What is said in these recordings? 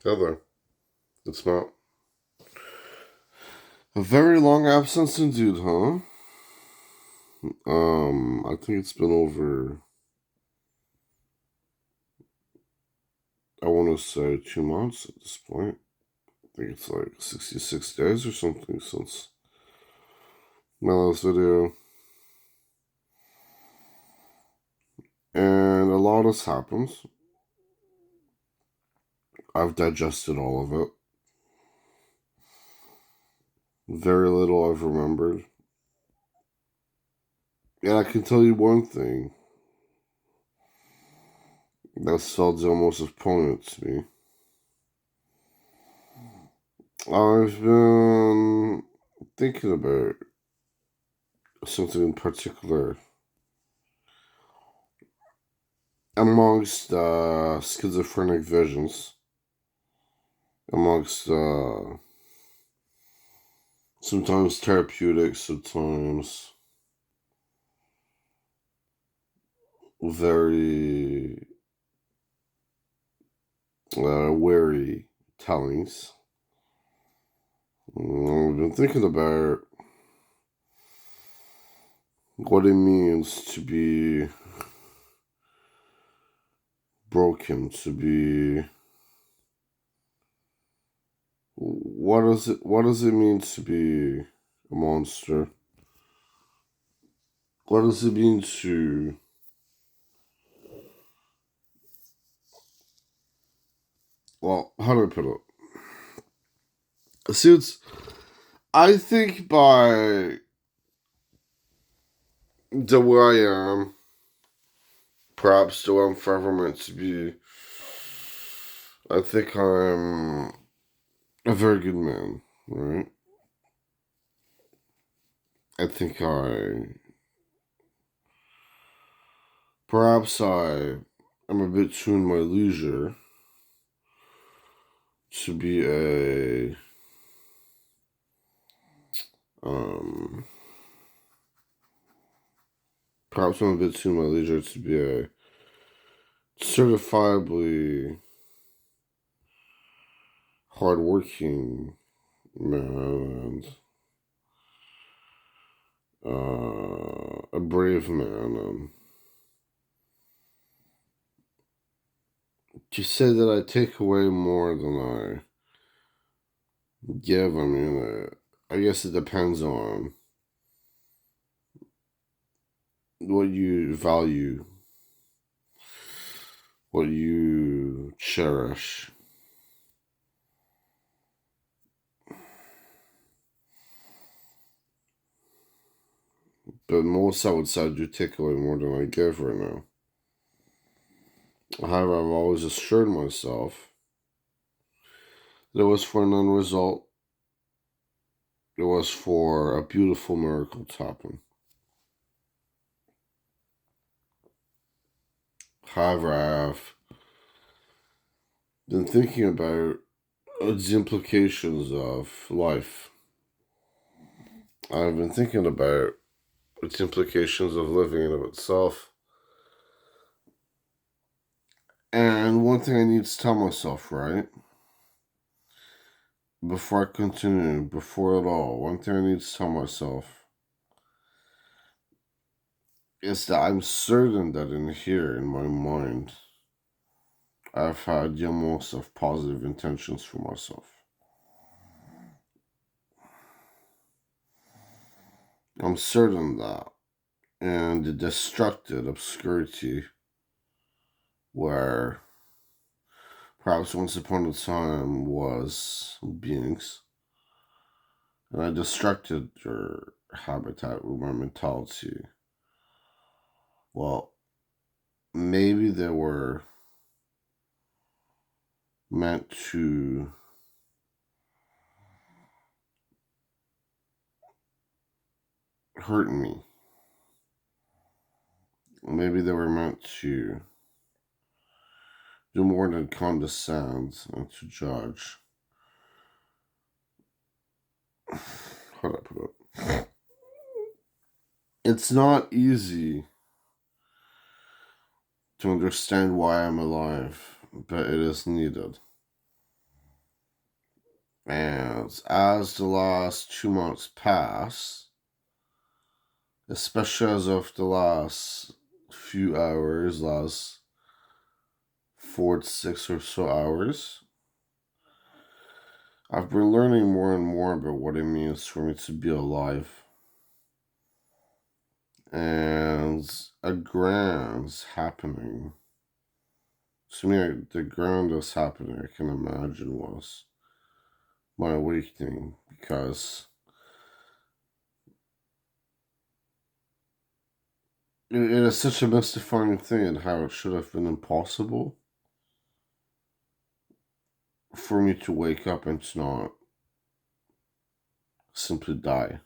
Heather, it's not. A very long absence indeed, huh? I think it's been over, I want to say 2 months at this point. I think it's like 66 days or something since my last video. And a lot has happened. I've digested all of it. Very little I've remembered. And I can tell you one thing. That's almost opponent to me. I've been thinking about something in particular amongst schizophrenic visions, amongst sometimes therapeutic, sometimes very wary tellings. I've been thinking about what it means to be broken, to be what does it mean to be a monster? What does it mean to how do I put it? See, I think by the way I am, perhaps the way I'm forever meant to be, I think I'm a very good man, right? I think perhaps I am a bit too in my leisure to be um, perhaps I'm a bit too in my leisure to be a certifiably hardworking man and a brave man. To say that I take away more than I give, I mean, I guess it depends on what you value, what you cherish. But most I would say I do take away more than I give right now. However, I've always assured myself that it was for an end result. It was for a beautiful miracle to happen. However, I have been thinking about the implications of life. I've been thinking about its implications of living in of itself. And one thing I need to tell myself, right? Before I continue, before it all, one thing I need to tell myself is that I'm certain that in here, in my mind, I've had the most of positive intentions for myself. I'm certain that. And the destructive obscurity where perhaps once upon a time was beings, and I destructed their habitat with my mentality. Well, maybe they were meant to hurt me. Maybe they were meant to do more than condescend and to judge. How do I put it? It's not easy to understand why I'm alive, but it is needed. And as the last 2 months pass, especially as of the last few hours, last 4 to 6 or so hours, I've been learning more and more about what it means for me to be alive. And a grand's happening. To me, the grandest happening I can imagine was my awakening, because it is such a mystifying thing, and how it should have been impossible for me to wake up and to not simply die.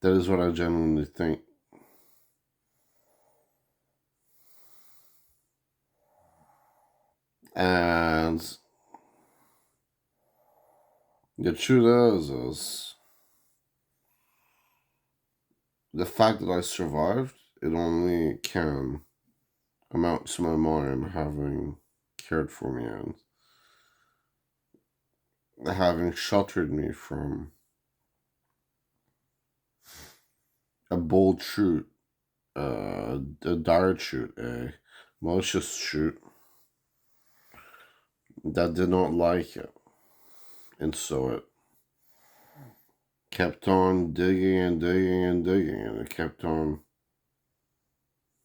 That is what I genuinely think. And the truth is the fact that I survived, it only can amount to my mom having cared for me and having sheltered me from a bold shoot, a dire shoot, a malicious shoot that did not like it. And so it kept on digging and digging and digging, and it kept on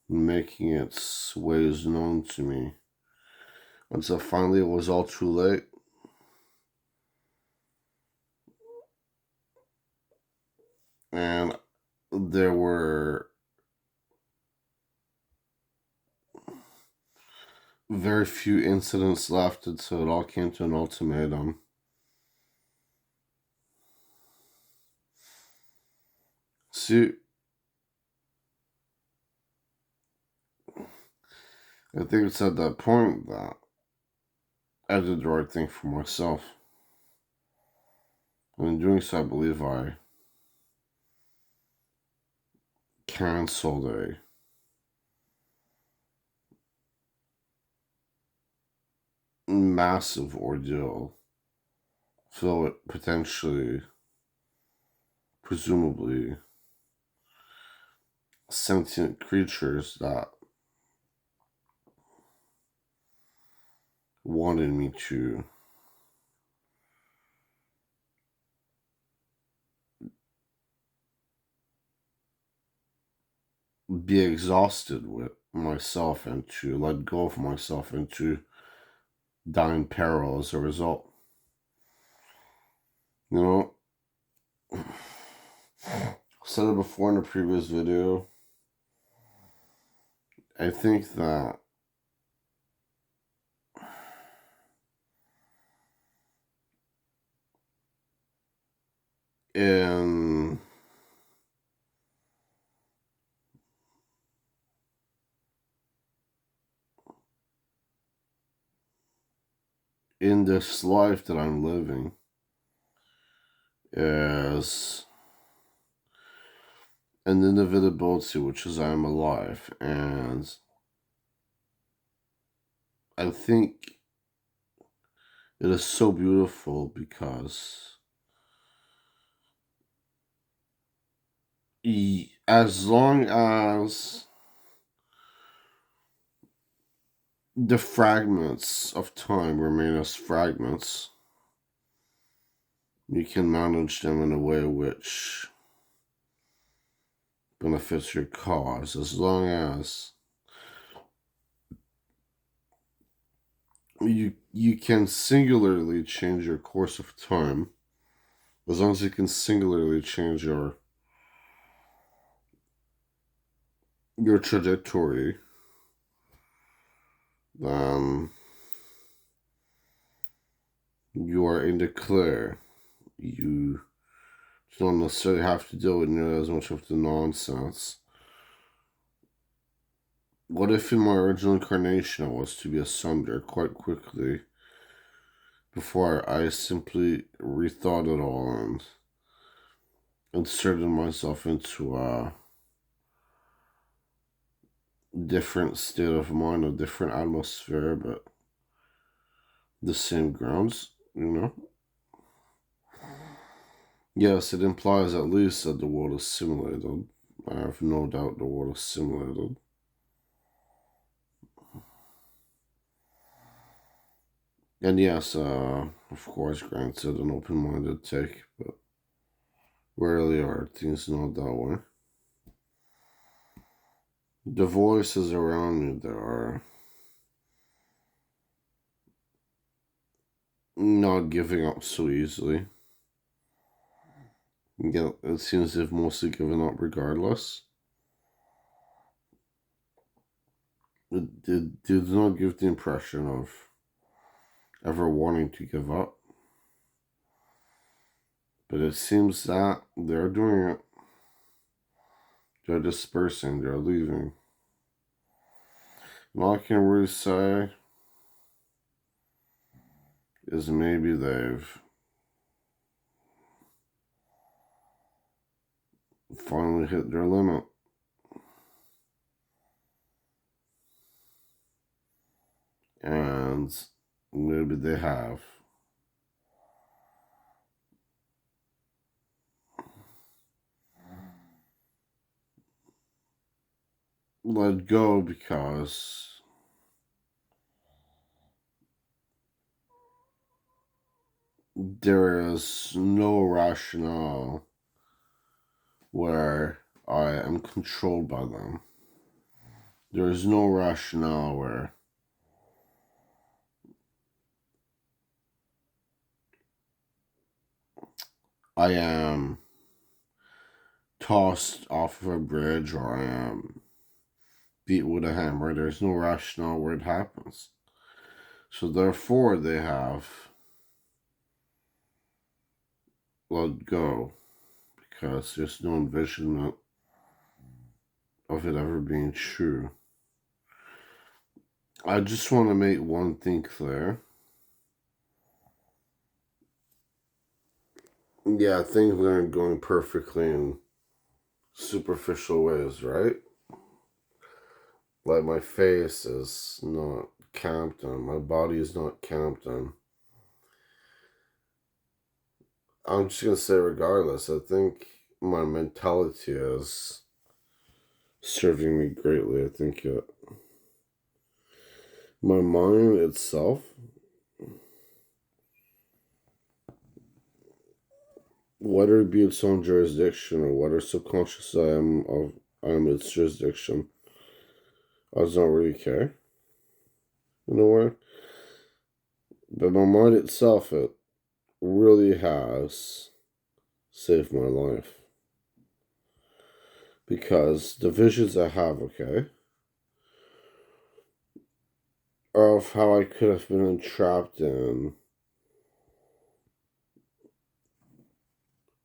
making its ways known to me until finally it was all too late. And there were very few incidents left until it all came to an ultimatum. See, I think it's at that point that I did the right thing for myself. And in doing so, I believe I canceled a massive ordeal, filled with potentially, presumably, sentient creatures that wanted me to be exhausted with myself and to let go of myself and to die in peril as a result. You know, I said it before in a previous video. I think that in this life that I'm living is an inevitability, which is I am alive. And I think it is so beautiful because as long as the fragments of time remain as fragments, you can manage them in a way which benefits your cause. As long as you can singularly change your course of time, as long as you can singularly change your trajectory, then you are in the clear. You don't necessarily have to deal with nearly as much of the nonsense. What if in my original incarnation I was to be asunder quite quickly before I simply rethought it all and inserted myself into a different state of mind, a different atmosphere, but the same grounds? you know? Yes, it implies at least that the world is simulated. I have no doubt the world is simulated. And yes, of course, granted, an open-minded take, but rarely are things not that way. The voices around me that are not giving up so easily. Yeah, it seems they've mostly given up regardless. It did not give the impression of ever wanting to give up. But it seems that they're doing it. They're dispersing, they're leaving. And all I can really say is maybe they've finally hit their limit. And maybe they have. Let go because there is no rationale where I am controlled by them. There is no rationale where I am tossed off of a bridge or I am beat with a hammer. There's no rationale where it happens. So therefore they have let go because there's no envisionment of it ever being true. I just want to make one thing clear. Yeah, things aren't going perfectly in superficial ways, right? Like my face is not camped on, my body is not camped on. I'm just gonna say, regardless, I think my mentality is serving me greatly. I think my mind itself, whether it be its own jurisdiction or whether subconsciously I am its jurisdiction, I don't really care. In a way. But my mind itself, it really has saved my life. Because the visions I have, okay, of how I could have been entrapped in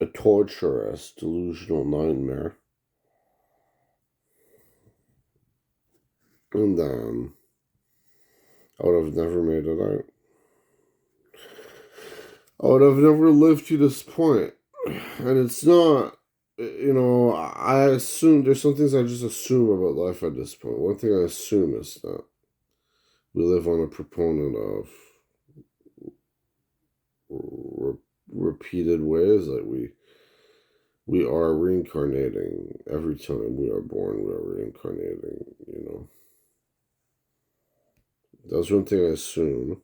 a torturous, delusional nightmare. And then I would have never made it out. I would have never lived to this point. And it's not, I assume, there's some things I just assume about life at this point. One thing I assume is that we live on a proponent of repeated ways, like we are reincarnating. Every time we are born, we are reincarnating. That's one thing I assume.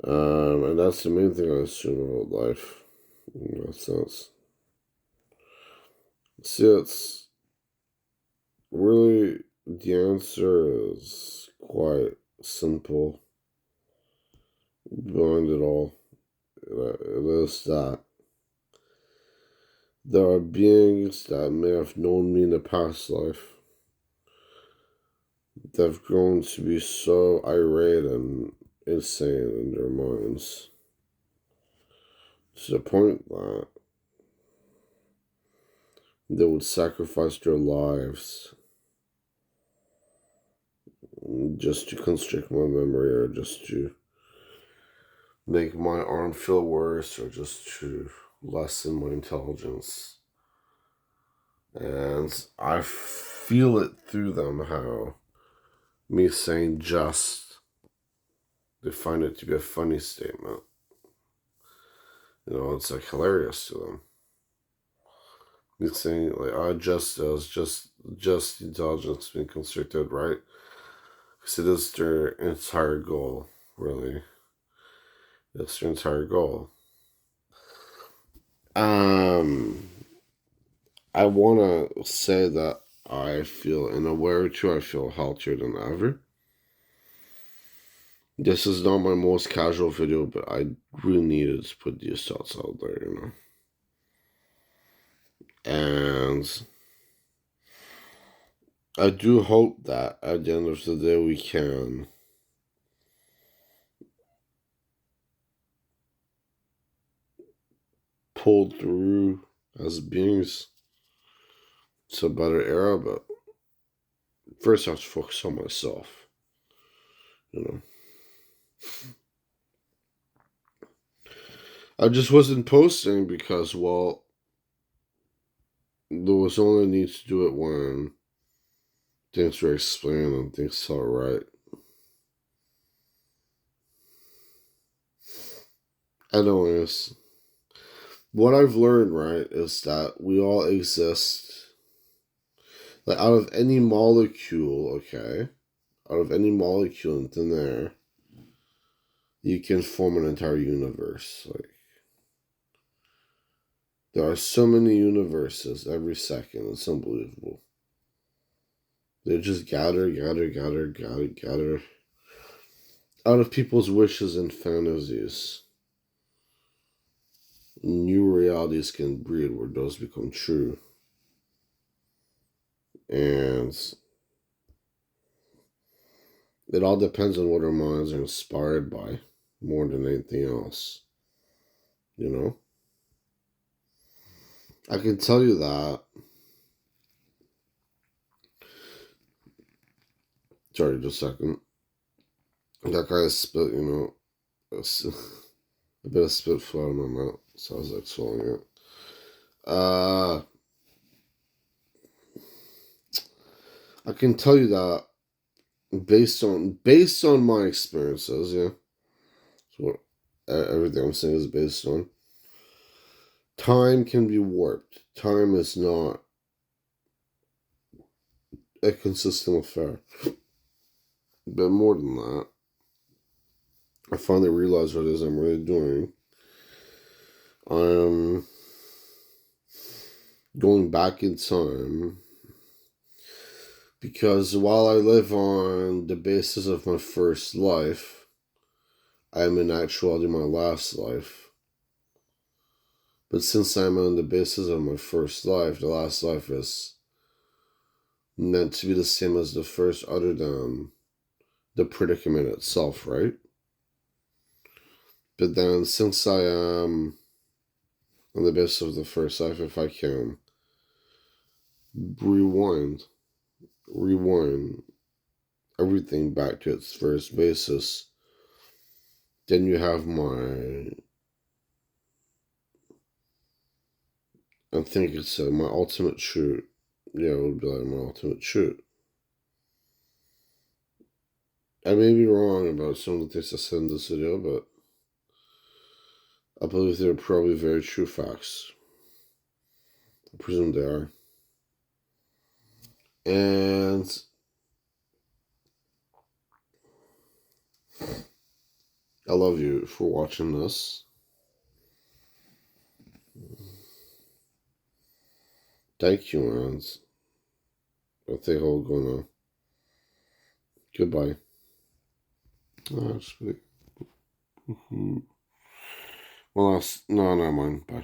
And that's the main thing I assume about life, in that sense. See, it's really, the answer is quite simple behind it all. It is that there are beings that may have known me in a past life that have grown to be so irate and insane in their minds to the point that they would sacrifice their lives just to constrict my memory or just to make my arm feel worse or just to lessen my intelligence. And I feel it through them how me saying just They find it to be a funny statement. It's like hilarious to them. It's saying like, just intelligence being constructed, right? Because it is their entire goal, really. It's their entire goal. I want to say that I feel, in a way or two, I feel healthier than ever. This is not my most casual video, but I really needed to put these thoughts out there, And I do hope that at the end of the day we can pull through as beings to a better era, but first I have to focus on myself, you know. I just wasn't posting because, well, there was only a need to do it when things were explained and things felt right. Anyways, what I've learned, right, is that we all exist. Like, out of any molecule, okay, out of any molecule in thin air, you can form an entire universe. Like, there are so many universes every second. It's unbelievable. They just gather out of people's wishes and fantasies. New realities can breed where those become true. And it all depends on what our minds are inspired by more than anything else. I can tell you that. Sorry, just a second. That guy spit, a bit of spit flew out of my mouth, so I was like swallowing it. I can tell you that based on my experiences, yeah. So what everything I'm saying is based on. Time can be warped. Time is not a consistent affair. But more than that, I finally realized what it is I'm really doing. I'm going back in time because while I live on the basis of my first life, I am in actuality my last life. But since I'm on the basis of my first life, the last life is meant to be the same as the first, other than the predicament itself, right? But then, since I am on the basis of the first life, if I can rewind everything back to its first basis, then you have I think it's my ultimate truth. Yeah, it would be like my ultimate truth. I may be wrong about some of the things I said in this video, but I believe they're probably very true facts. I presume they are. And I love you for watching this. Thank you, and I think I'll go now. Goodbye. Oh, sweet. Well, no, never mind. Bye.